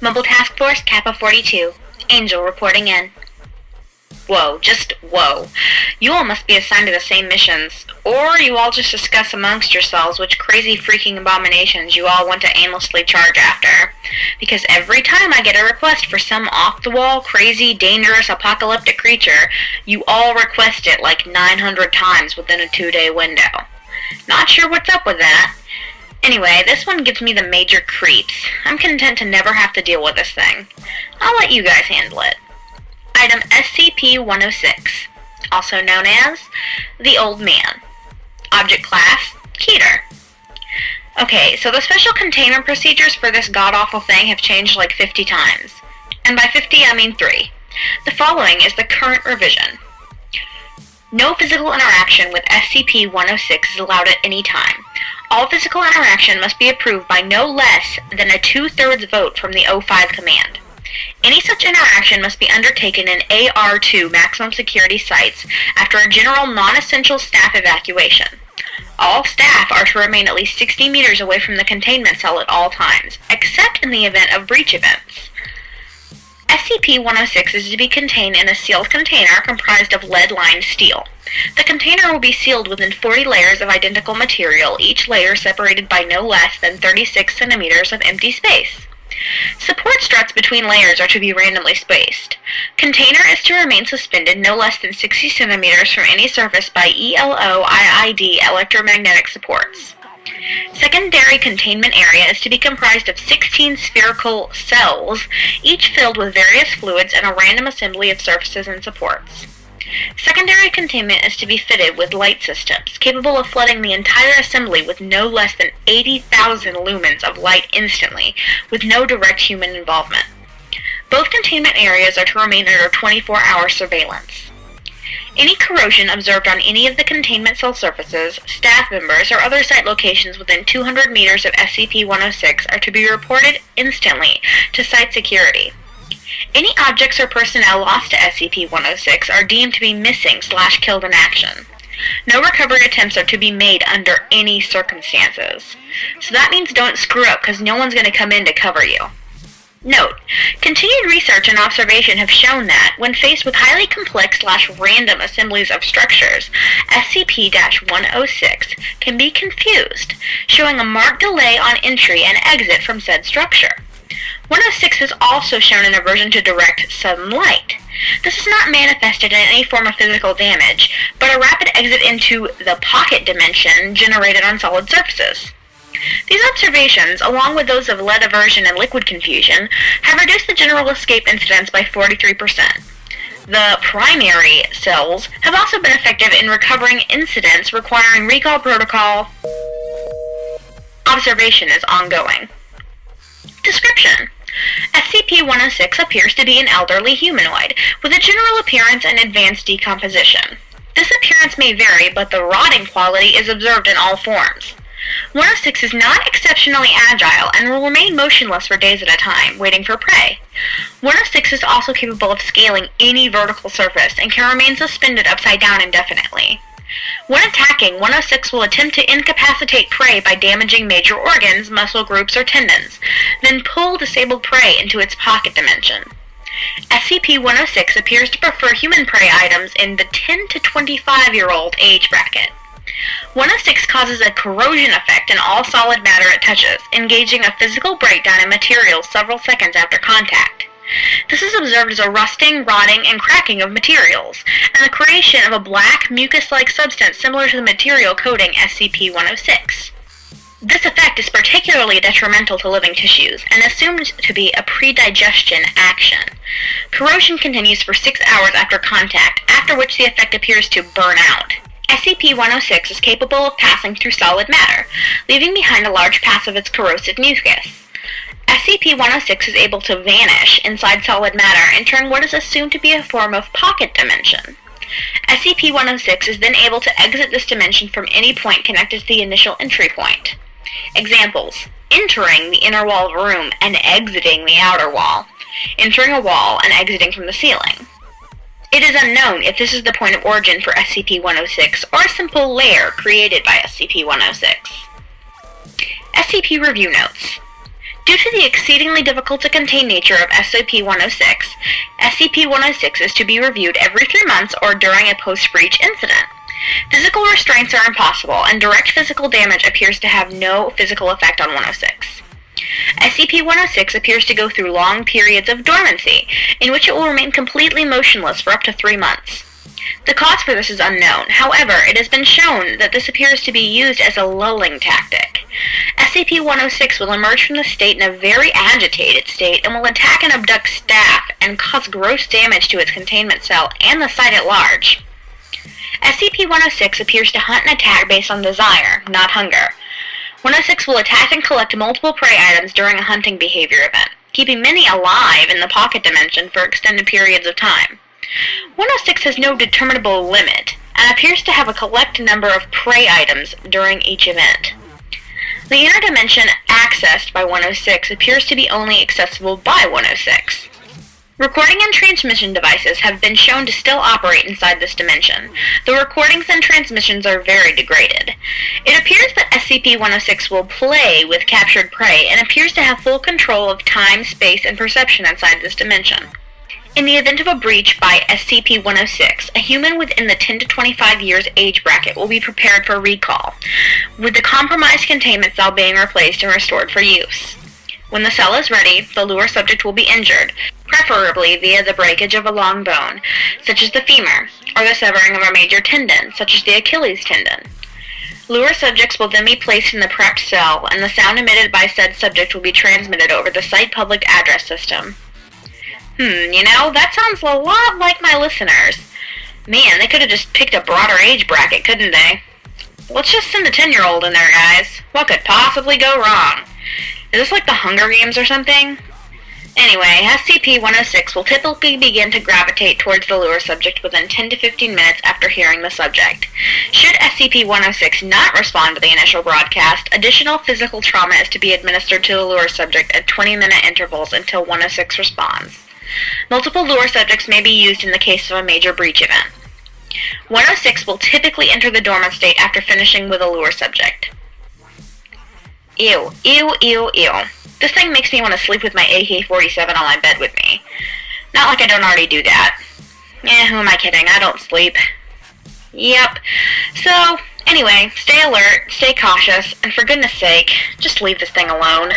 Mobile Task Force Kappa 42. Angel reporting in. Whoa, just whoa. You all must be assigned to the same missions, or you all just discuss amongst yourselves which crazy freaking abominations you all want to aimlessly charge after. Because every time I get a request for some off-the-wall, crazy, dangerous, apocalyptic creature, you all request it like 900 times within a 2-day window. Not sure what's up with that. Anyway, this one gives me the major creeps. I'm content to never have to deal with this thing. I'll let you guys handle it. Item SCP-106, also known as the Old Man. Object Class, Keter. Okay, so the special containment procedures for this god-awful thing have changed like 50 times. And by 50, I mean 3. The following is the current revision. No physical interaction with SCP-106 is allowed at any time. All physical interaction must be approved by no less than a 2/3 vote from the O5 command. Any such interaction must be undertaken in AR2 maximum security sites after a general non-essential staff evacuation. All staff are to remain at least 60 meters away from the containment cell at all times, except in the event of breach events. SCP-106 is to be contained in a sealed container comprised of lead-lined steel. The container will be sealed within 40 layers of identical material, each layer separated by no less than 36 centimeters of empty space. Support struts between layers are to be randomly spaced. Container is to remain suspended no less than 60 centimeters from any surface by ELO-IID electromagnetic supports. Secondary containment area is to be comprised of 16 spherical cells, each filled with various fluids and a random assembly of surfaces and supports. Secondary containment is to be fitted with light systems, capable of flooding the entire assembly with no less than 80,000 lumens of light instantly, with no direct human involvement. Both containment areas are to remain under 24-hour surveillance. Any corrosion observed on any of the containment cell surfaces, staff members, or other site locations within 200 meters of SCP-106 are to be reported instantly to site security. Any objects or personnel lost to SCP-106 are deemed to be missing/killed in action. No recovery attempts are to be made under any circumstances. So that means don't screw up, because no one's going to come in to cover you. Note, continued research and observation have shown that, when faced with highly complex/random assemblies of structures, SCP-106 can be confused, showing a marked delay on entry and exit from said structure. 106 is also shown an aversion to direct sudden light. This is not manifested in any form of physical damage, but a rapid exit into the pocket dimension generated on solid surfaces. These observations, along with those of lead aversion and liquid confusion, have reduced the general escape incidence by 43%. The primary cells have also been effective in recovering incidents requiring recall protocol. Observation is ongoing. Description: SCP-106 appears to be an elderly humanoid, with a general appearance and advanced decomposition. This appearance may vary, but the rotting quality is observed in all forms. 106 is not exceptionally agile and will remain motionless for days at a time, waiting for prey. 106 is also capable of scaling any vertical surface and can remain suspended upside down indefinitely. When attacking, 106 will attempt to incapacitate prey by damaging major organs, muscle groups, or tendons, then pull disabled prey into its pocket dimension. SCP-106 appears to prefer human prey items in the 10 to 25-year-old age bracket. 106 causes a corrosion effect in all solid matter it touches, engaging a physical breakdown in materials several seconds after contact. This is observed as a rusting, rotting, and cracking of materials, and the creation of a black, mucus-like substance similar to the material coating SCP-106. This effect is particularly detrimental to living tissues, and assumed to be a pre-digestion action. Corrosion continues for 6 hours after contact, after which the effect appears to burn out. SCP-106 is capable of passing through solid matter, leaving behind a large path of its corrosive mucus. SCP-106 is able to vanish inside solid matter, entering what is assumed to be a form of pocket dimension. SCP-106 is then able to exit this dimension from any point connected to the initial entry point. Examples: entering the inner wall of a room and exiting the outer wall, entering a wall and exiting from the ceiling. It is unknown if this is the point of origin for SCP-106 or a simple layer created by SCP-106. SCP Review Notes. Due to to the exceedingly difficult to contain nature of SCP-106, SCP-106 is to be reviewed every 3 months or during a post-breach incident. Physical restraints are impossible, and direct physical damage appears to have no physical effect on 106. SCP-106 appears to go through long periods of dormancy, in which it will remain completely motionless for up to 3 months. The cause for this is unknown. However, it has been shown that this appears to be used as a lulling tactic. SCP-106 will emerge from the state in a very agitated state and will attack and abduct staff and cause gross damage to its containment cell and the site at large. SCP-106 appears to hunt and attack based on desire, not hunger. 106 will attack and collect multiple prey items during a hunting behavior event, keeping many alive in the pocket dimension for extended periods of time. 106 has no determinable limit, and appears to have a collect number of prey items during each event. The inner dimension accessed by 106 appears to be only accessible by 106. Recording and transmission devices have been shown to still operate inside this dimension, though recordings and transmissions are very degraded. It appears that SCP-106 will play with captured prey and appears to have full control of time, space, and perception inside this dimension. In the event of a breach by SCP-106, a human within the 10 to 25 years age bracket will be prepared for recall, with the compromised containment cell being replaced and restored for use. When the cell is ready, the lure subject will be injured, preferably via the breakage of a long bone, such as the femur, or the severing of a major tendon, such as the Achilles tendon. Lure subjects will then be placed in the prepped cell, and the sound emitted by said subject will be transmitted over the site public address system. That sounds a lot like my listeners. Man, they could have just picked a broader age bracket, couldn't they? Let's just send a 10-year-old in there, guys. What could possibly go wrong? Is this like the Hunger Games or something? Anyway, SCP-106 will typically begin to gravitate towards the lure subject within 10 to 15 minutes after hearing the subject. Should SCP-106 not respond to the initial broadcast, additional physical trauma is to be administered to the lure subject at 20-minute intervals until 106 responds. Multiple lure subjects may be used in the case of a major breach event. 106 will typically enter the dormant state after finishing with a lure subject. Ew. This thing makes me want to sleep with my AK-47 on my bed with me. Not like I don't already do that. Who am I kidding? I don't sleep. Yep. So, anyway, stay alert, stay cautious, and for goodness sake, just leave this thing alone.